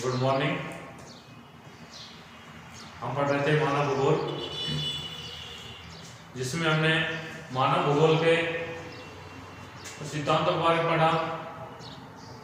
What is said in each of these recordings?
Good morning. हम पढ़ रहे थे मानव भूगोल, जिसमें हमने मानव भूगोल के सिद्धांतों के बारे में पढ़ा।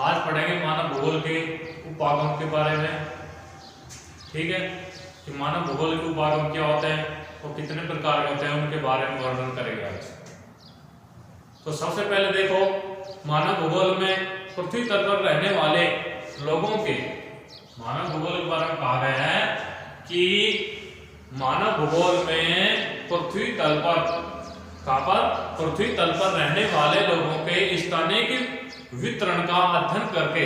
आज पढ़ेंगे मानव भूगोल के उपागम के बारे में। ठीक है, कि मानव भूगोल के उपागम क्या होते हैं और कितने प्रकार के होते हैं, उनके बारे में वर्णन करेंगे आज। तो सबसे पहले देखो, मानव भूगोल में पृथ्वी तल पर रहने वाले लोगों के मानव भूगोल के बारे में कहा गया है कि मानव भूगोल में पृथ्वी तल पर रहने वाले लोगों के स्थानिक वितरण का अध्ययन करके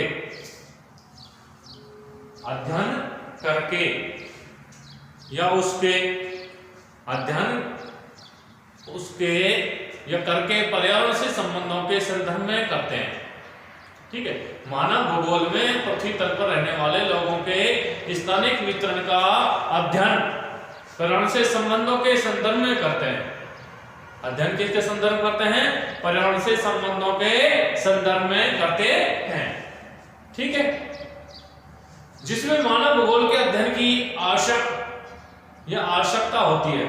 या करके पर्यावरण से संबंधों के संदर्भ में करते हैं। ठीक है, मानव भूगोल में पृथ्वी तल पर रहने वाले लोगों के स्थानिक वितरण का अध्ययन पर्यावरण से संबंधों के संदर्भ में करते हैं। अध्ययन किसके संदर्भ करते हैं? पर्यावरण से संबंधों के संदर्भ में करते हैं। ठीक है, जिसमें मानव भूगोल के अध्ययन की आवश्यकता होती है।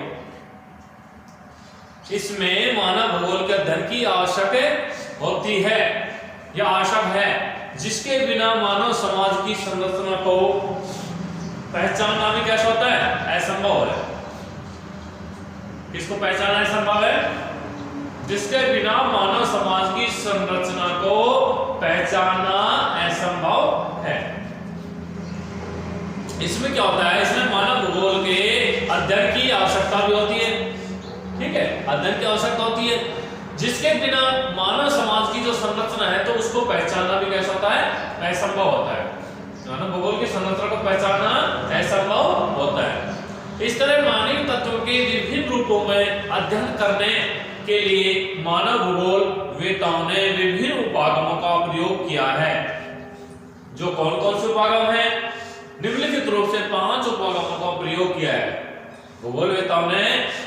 इसमें मानव भूगोल के अध्ययन की आवश्यक होती है या आवश्यक है, जिसके बिना मानव समाज की संरचना को पहचानना भी कैसा होता है? असंभव है। किसको पहचानना असंभव है? जिसके बिना मानव समाज की संरचना को पहचानना असंभव है। इसमें क्या होता है? इसमें मानव भूगोल के अध्ययन की आवश्यकता भी होती है। ठीक है, अध्ययन की आवश्यकता होती है, जिसके बिना मानव समाज की जो संरचना है तो उसको पहचानना भी कैसा होता है? असंभव होता है। मानव भूगोल की संरचना को पहचानना असंभव होता है। इस तरह मानवीय तत्वों के विभिन्न रूपों में अध्ययन करने के लिए मानव भूगोलवेताओं ने विभिन्न उपागमों का प्रयोग किया है। जो कौन कौन से उपागम हैं? निम्नलिखित रूप से 5 उपागमों का प्रयोग किया है। भूगोलवेताओं ने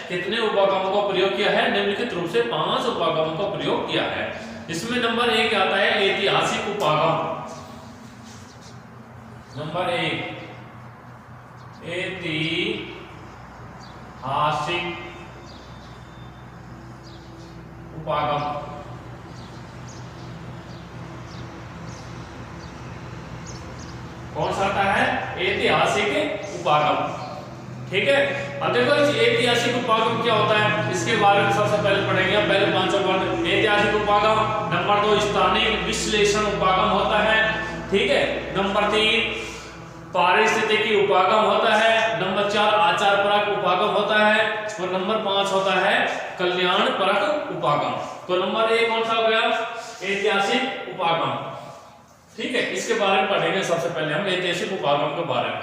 कितने उपागमों का प्रयोग किया है? निम्नलिखित रूप से 5 उपागमों का प्रयोग किया है। इसमें नंबर 1 आता है ऐतिहासिक उपागम। नंबर 1 ऐतिहासिक उपागम। कौन सा आता है? ऐतिहासिक उपागम। ठीक है, अब देखो ऐतिहासिक उपागम क्या होता है, इसके बारे में सबसे पहले पढ़ेंगे। पहले 5 ऐतिहासिक उपागम। नंबर 2 स्थानिक विश्लेषण उपागम होता है। ठीक है, नंबर 3 पारिस्थितिकी उपागम होता है। नंबर 4 आचार परक उपागम होता है और नंबर 5 होता है कल्याण परक उपागम। तो नंबर 1 कौन सा हो गया? ऐतिहासिक उपागम। ठीक है, इसके बारे में पढ़ेंगे सबसे पहले हम ऐतिहासिक उपागम के बारे में।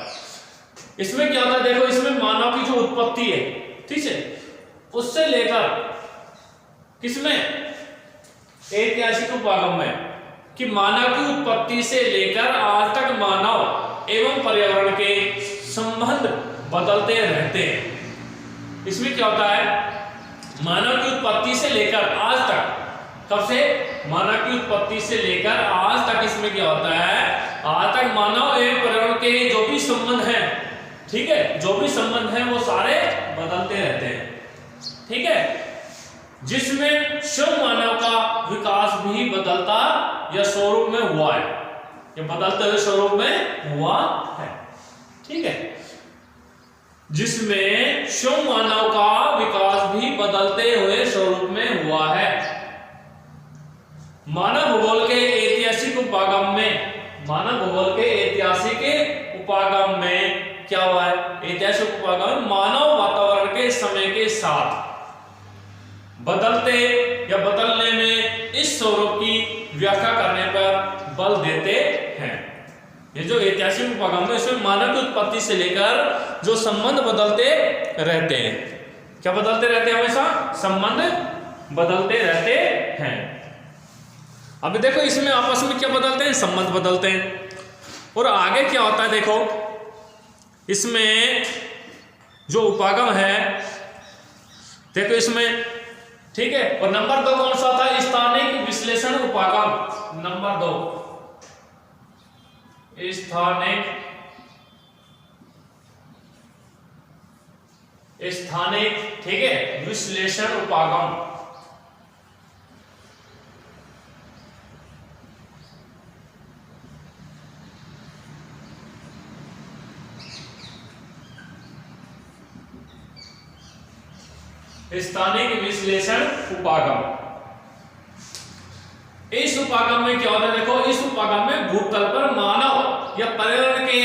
इसमें क्या होता है? देखो, इसमें मानव की जो उत्पत्ति है, ठीक है, उससे लेकर किसमें? ऐतिहासिक उपागम में, कि मानव की उत्पत्ति से लेकर आज तक मानव एवं पर्यावरण के संबंध बदलते रहते हैं। इसमें क्या होता है? मानव की उत्पत्ति से लेकर आज तक, कब से? मानव की उत्पत्ति से लेकर आज तक इसमें क्या होता है? आज तक मानव एवं पर्यावरण के जो भी संबंध हैं, ठीक है, जो भी संबंध हैं वो सारे बदलते रहते हैं। ठीक है, जिसमें स्वयं मानव का विकास भी बदलता या स्वरूप में हुआ है, या बदलते हुए स्वरूप में हुआ है। ठीक है, जिसमें स्वयं मानव का विकास भी बदलते हुए स्वरूप में हुआ है। मानव भूगोल के ऐतिहासिक उपागम में, मानव भूगोल के ऐतिहासिक उपागम में क्या हुआ है? ऐतिहासिक उपागम मानव वातावरण के समय के साथ बदलते या बदलने में इस स्वरूप की व्याख्या करने पर बल देते हैं। ये जो ऐतिहासिक उपागम है, इसमें मानव की उत्पत्ति से लेकर जो संबंध बदलते रहते हैं। क्या बदलते रहते हैं? हमेशा संबंध बदलते रहते हैं। अभी देखो, इसमें आपस में क्या बदलते हैं? संबंध बदलते हैं। और आगे क्या होता है? देखो, इसमें जो उपागम है, देखो इसमें, ठीक है, और नंबर 2 कौन सा था? स्थानिक विश्लेषण उपागम। नंबर 2 स्थानिक, ठीक है, विश्लेषण उपागम। स्थानिक विश्लेषण उपागम। इस उपागम में क्या होता है, देखो इस उपागम में भूतल पर मानव या पर्यावरण के,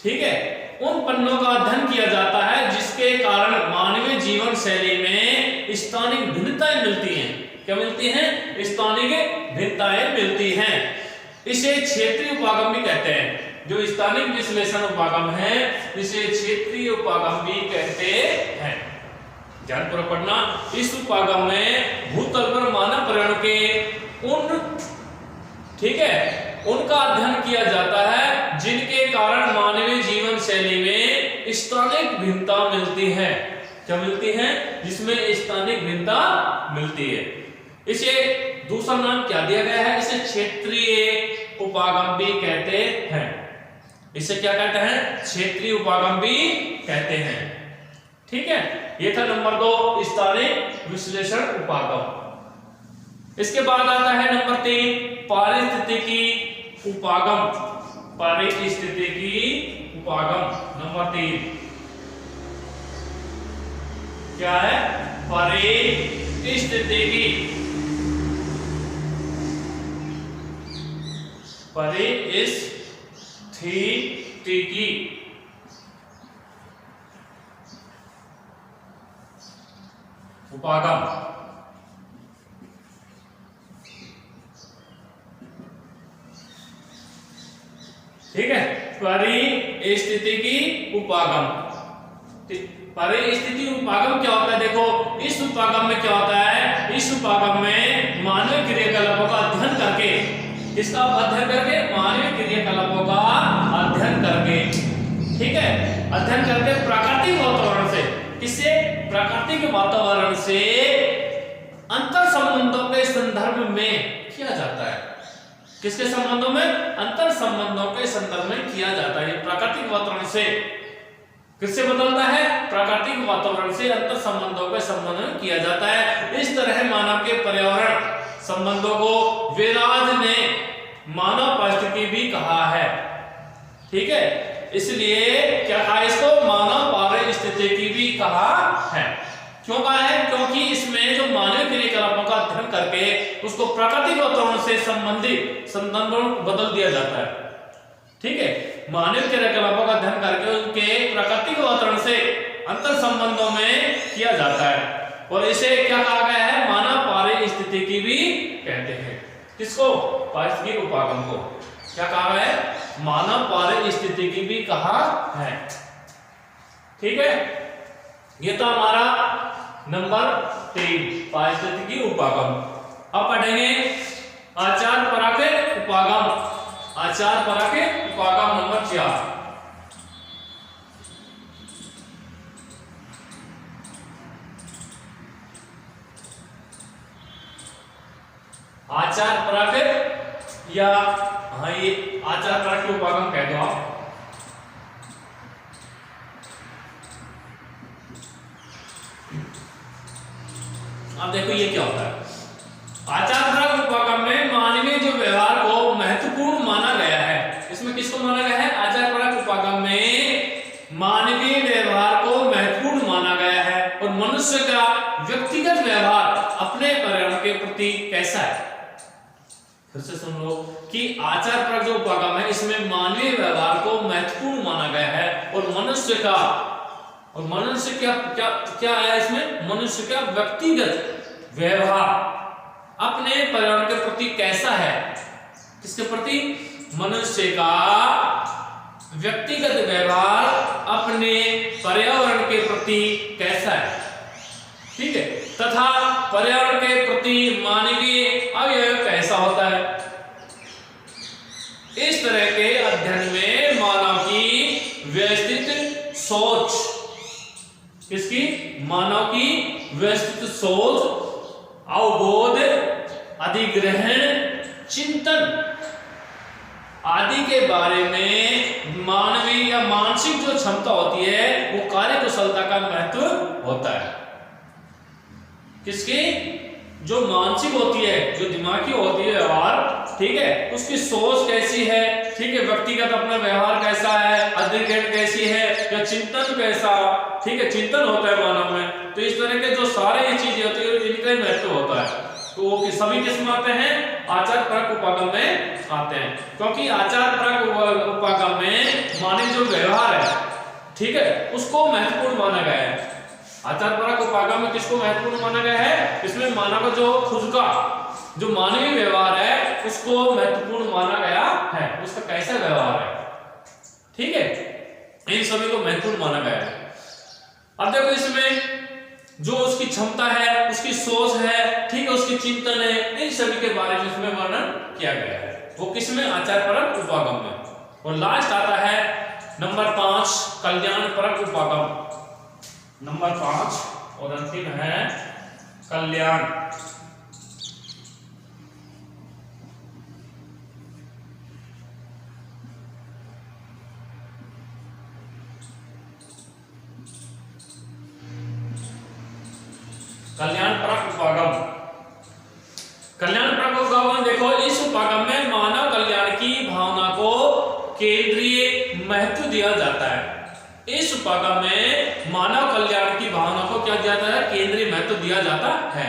ठीक है, उन पन्नों का अध्ययन किया जाता है जिसके कारण मानवीय जीवन शैली में स्थानिक भिन्नताएं मिलती हैं। क्या मिलती हैं? स्थानिक भिन्नताएं मिलती हैं। इसे क्षेत्रीय उपागम भी कहते हैं। जो स्थानिक विश्लेषण उपागम है इसे क्षेत्रीय उपागम भी कहते हैं। ध्यानपूर्वक पढ़ना। इस उपागम में भूतल पर मानव पर्यावरण के उन, ठीक है, उनका अध्ययन किया जाता है जिनके कारण मानवीय जीवन शैली में स्थानिक भिन्नता मिलती है। क्या मिलती है? जिसमें स्थानिक भिन्नता मिलती है। इसे दूसरा नाम क्या दिया गया है? इसे क्षेत्रीय उपागम भी कहते हैं। इसे क्या कहते हैं? क्षेत्रीय उपागम भी कहते हैं। ठीक है, ये था नंबर 2 स्थानिक विश्लेषण उपागम। इसके बाद आता है नंबर 3 पारिस्थितिकी उपागम। पारिस्थितिकी उपागम नंबर 3 क्या है? पारिस्थितिकी। पारिस्थितिकी उपागम। ठीक है, पारिस्थितिकी उपागम। पारिस्थितिकी उपागम क्या होता है? देखो इस उपागम में क्या होता है? इस उपागम में मानवीय क्रियाकलापों का अध्ययन करके, किसका अध्ययन करके? मानवीय क्रियाकलापों का अध्ययन करके, ठीक है, अध्ययन करके प्राकृतिक वातावरण से, किससे? प्राकृतिक वातावरण से अंतर संबंधों के संदर्भ में किया जाता है। किसके संबंधों में? अंतर संबंधों के संदर्भ में किया जाता है। प्राकृतिक वातावरण से किससे बदलता है? प्राकृतिक वातावरण से अंतर संबंधों के संबंध में किया जाता है। इस तरह मानव के पर्यावरण संबंधों को वेराज ने मानव पारिस्थितिकी भी कहा है। ठीक है, इसलिए क्या कहा इसको? मानव पारिस्थितिकी भी कहा है। क्यों कहा है? क्योंकि इसमें जो मानवीय क्रियाकलापों का अध्ययन करके उसको प्राकृतिक वातावरण से संबंधित संदर्भों बदल दिया जाता है। ठीक है, मानवीय क्रियाकलापों का अध्ययन करके उनके प्राकृतिक वातावरण से अंतर संबंधों में किया जाता है और इसे क्या कहा गया है? मानव पारिस्थितिकी भी कहते हैं। किसको? पारिस्थितिकी उपागम को क्या कहा है? मानव पारिस्थितिकी भी कहा है। ठीक है, ये तो हमारा नंबर 3 पारिस्थितिकी उपागम। अब पढ़ेंगे आचार परक उपागम। आचार परक उपागम नंबर 4। आचार परक या हाँ ये आचार परक उपागम कह दो आप। अब देखो ये क्या होता है? आचार परक उपागम में मानवीय जो व्यवहार को महत्वपूर्ण माना गया है। इसमें किसको माना गया है? आचार परक उपागम में मानवीय व्यवहार को महत्वपूर्ण माना गया है और मनुष्य का व्यक्तिगत व्यवहार अपने पर्यावरण के प्रति कैसा है। फिर से सुन लो कि आचार परक जो उपागम है इसमें मानवीय व्यवहार को महत्वपूर्ण माना गया है और मनुष्य का, और मनुष्य क्या क्या क्या है इसमें? मनुष्य का व्यक्तिगत व्यवहार अपने पर्यावरण के प्रति कैसा है? किसके प्रति? मनुष्य का व्यक्तिगत व्यवहार अपने पर्यावरण के प्रति कैसा है। ठीक है, तथा पर्यावरण के प्रति मानवीय अवयव कैसा होता है। इस तरह के अध्ययन में मानव की व्यवस्थित सोच, किसकी? मानव की व्यवस्थित सोच, अवबोध, अधिग्रहण, चिंतन आदि के बारे में मानवीय या मानसिक जो क्षमता होती है वो कार्य कुशलता का महत्व होता है। किसकी? जो मानसिक होती है, जो दिमागी होती है व्यवहार, ठीक है, उसकी सोच कैसी है, ठीक है, व्यक्तिगत अपना व्यवहार कैसा है, अध्ययन कैसी है, या चिंतन कैसा, ठीक है, चिंतन होता है मानव में। तो इस तरह के जो सारे ये चीजें होती है इनका महत्व होता है। तो वो सभी किस में आते हैं? आचार परक उपागम में आते हैं, क्योंकि आचार परक उपागम में मानव जो व्यवहार है, ठीक है, उसको महत्वपूर्ण माना गया है। आचार परक उपागम में किसको महत्वपूर्ण माना गया है? इसमें मानव का जो खुद का जो मानवीय व्यवहार है उसको महत्वपूर्ण माना गया है, उसका कैसा व्यवहार है, ठीक है, इन सभी को महत्वपूर्ण माना गया है। अब देखो इसमें जो उसकी क्षमता है, उसकी सोच है, ठीक है, उसकी चिंतन है, इन सभी के बारे में इसमें वर्णन किया गया है। वो किसमें? आचार परक उपागम में। और लास्ट आता है नंबर 5 कल्याण परक उपागम। नंबर 5 और अंतिम है कल्याण। कल्याण परक उपागम। कल्याण परक उपागम देखो, इस उपागम में मानव कल्याण की भावना को केंद्रीय महत्व दिया जाता है। इस उपागम में मानव कल्याण की भावना को क्या दिया जाता है? केंद्रीय महत्व दिया जाता है।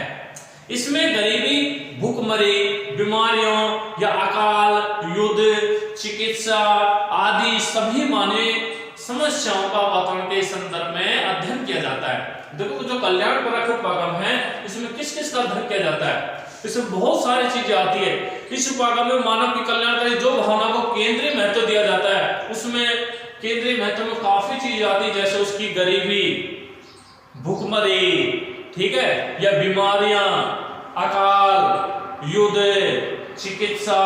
इसमें गरीबी, भूखमरी, बीमारियों या अकाल, युद्ध, चिकित्सा आदि सभी मानवीय समस्याओं का वातावरण के संदर्भ में अध्ययन किया जाता है। देखो जो कल्याण परक उपागम है इसमें किस किस का अध्ययन किया जाता है? इसमें बहुत सारी चीजें आती है। इस उपागम में मानव की कल्याणकारी जो भावना को केंद्रीय महत्व दिया जाता है उसमें केंद्रीय महत्व में काफी चीज आती है, जैसे उसकी गरीबी, भूखमरी, ठीक है, या बीमारियां, अकाल, युद्ध, चिकित्सा,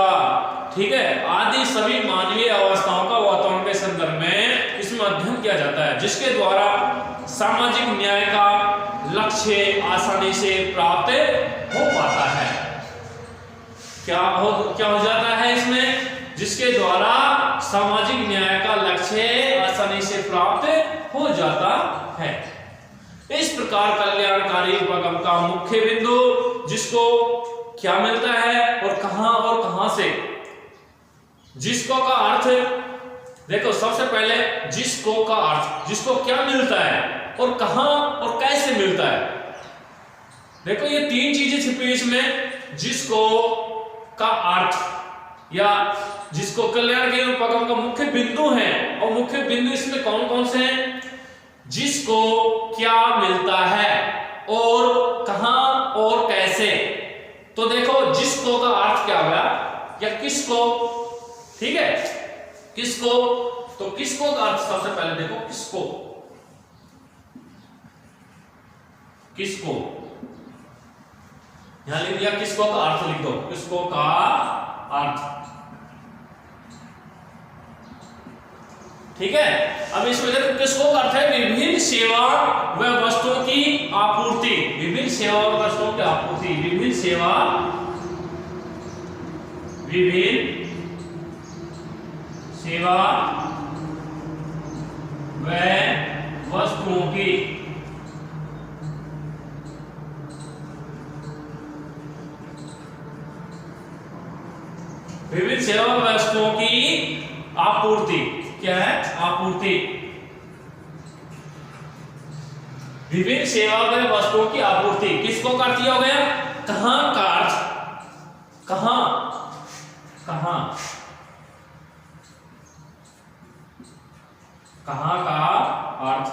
ठीक है, आदि सभी मानवीय अवस्थाओं का वातावरण के संदर्भ में इसमें अध्ययन किया जाता है, जिसके द्वारा सामाजिक न्याय का लक्ष्य आसानी से प्राप्त हो पाता है। क्या हो जाता है इसमें? जिसके द्वारा सामाजिक न्याय का लक्ष्य आसानी से प्राप्त हो जाता है। इस प्रकार कल्याणकारी उपागम का मुख्य बिंदु जिसको क्या मिलता है और कहां से, जिसको का अर्थ देखो, सबसे पहले जिसको का अर्थ, जिसको क्या मिलता है और कहां और कैसे मिलता है। देखो ये तीन चीजें छिपी इसमें। जिसको का अर्थ या जिसको कल्याण के उपागम का मुख्य बिंदु है, और मुख्य बिंदु इसमें कौन कौन से हैं? जिसको क्या मिलता है और कहां और कैसे। तो देखो जिसको का अर्थ क्या होगा, या किसको, ठीक है, किसको, तो किसको का अर्थ सबसे पहले देखो, किसको, किसको यहां लिख दिया, किसको का अर्थ लिख दो, किसको का अर्थ, ठीक है। अब इसमें देखो किसको का अर्थ है विभिन्न सेवा व वस्तुओं की आपूर्ति, विभिन्न सेवा व वस्तुओं की आपूर्ति, विभिन्न सेवा, विभिन्न सेवा व वस्तुओं की विभिन्न सेवा व वस्तुओं की आपूर्ति। क्या है? आपूर्ति। विभिन्न सेवा व वस्तुओं की आपूर्ति किसको का अर्थ हो गया? कहां का अर्थ, कहां, कहां, कहां का अर्थ।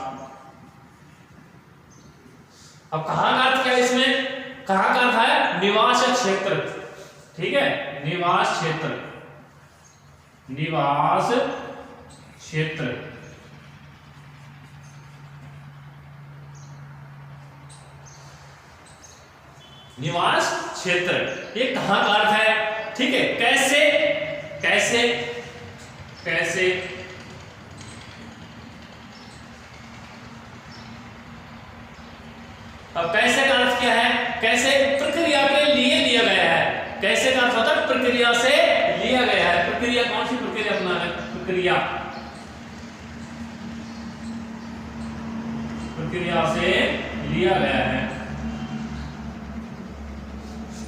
अब कहां का अर्थ क्या है इसमें? कहां का अर्थ है निवास क्षेत्र, ठीक है, निवास क्षेत्र, निवास क्षेत्र, निवास क्षेत्र, ये कहां का अर्थ है, ठीक है। कैसे, कैसे, कैसे, अब कैसे का अर्थ क्या है? कैसे प्रक्रिया के लिए दिया गया है, कैसे का अर्थ होता है प्रक्रिया से लिया गया है। प्रक्रिया कौन सी प्रक्रिया अपना है? प्रक्रिया से लिया गया है।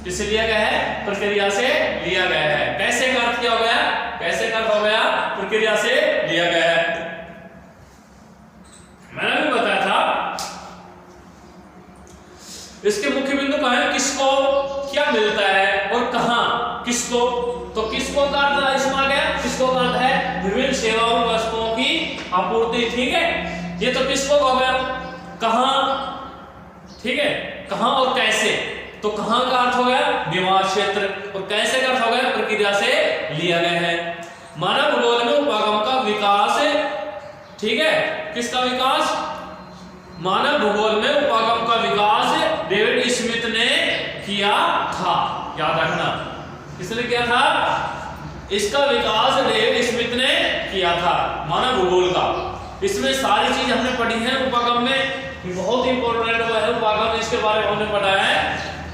किससे लिया गया है? प्रक्रिया से लिया गया है। कैसे का अर्थ क्या हो गया? कैसे का अर्थ हो गया प्रक्रिया से लिया गया है। मैंने भी बताया था इसके मुख्य बिंदु कहाँ है, किसको क्या मिलता है और कहां किसको। तो किसको का अर्थ इसमें आ गया, किसको का अर्थ है विभिन्न सेवाओं वस्तुओं की आपूर्ति। ठीक है, ये तो किसको हो गया। कहां, ठीक है, कहां और कैसे। तो कहां का अर्थ हो गया निवास क्षेत्र और कैसे का अर्थ हो गया प्रक्रिया से लिया गया है। मानव भूगोल में उपागम का विकास, ठीक है, किसका विकास, मानव भूगोल में उपागम का विकास डेविड स्मिथ ने किया था। याद रखना, किसने किया था? इसका विकास डेविड स्मिथ ने किया था मानव भूगोल का। इसमें सारी चीज हमने पढ़ी है उपागम में, बहुत इंपॉर्टेंट है उपागम, इसके बारे में हमने पढ़ा है।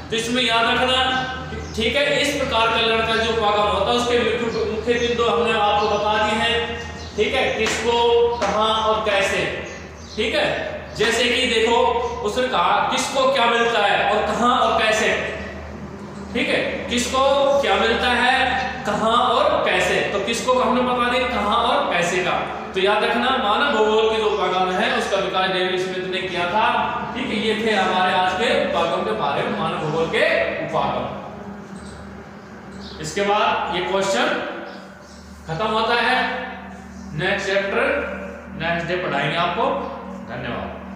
तो इसमें याद रखना, ठीक है, इस प्रकार का लड़का जो उपागम होता है उसके मुख्य बिंदु हमने आपको बता दी है। ठीक है, किसको, कहां और कैसे। ठीक है, जैसे कि देखो उसने कहा किसको क्या मिलता है और कहां और कैसे। ठीक है, किसको क्या मिलता है, कहां और कैसे। तो किसको हमने बता दिया, कहां और कैसे का। तो याद रखना मानव भूगोल के जो उपागम है उसका विकास डेविड स्मिथ ने किया था। ठीक है, ये थे हमारे आज के उपागम के बारे में, मानव भूगोल के उपागम। इसके बाद ये क्वेश्चन खत्म होता है। नेक्स्ट चैप्टर नेक्स्ट डे पढ़ाएंगे आपको। धन्यवाद।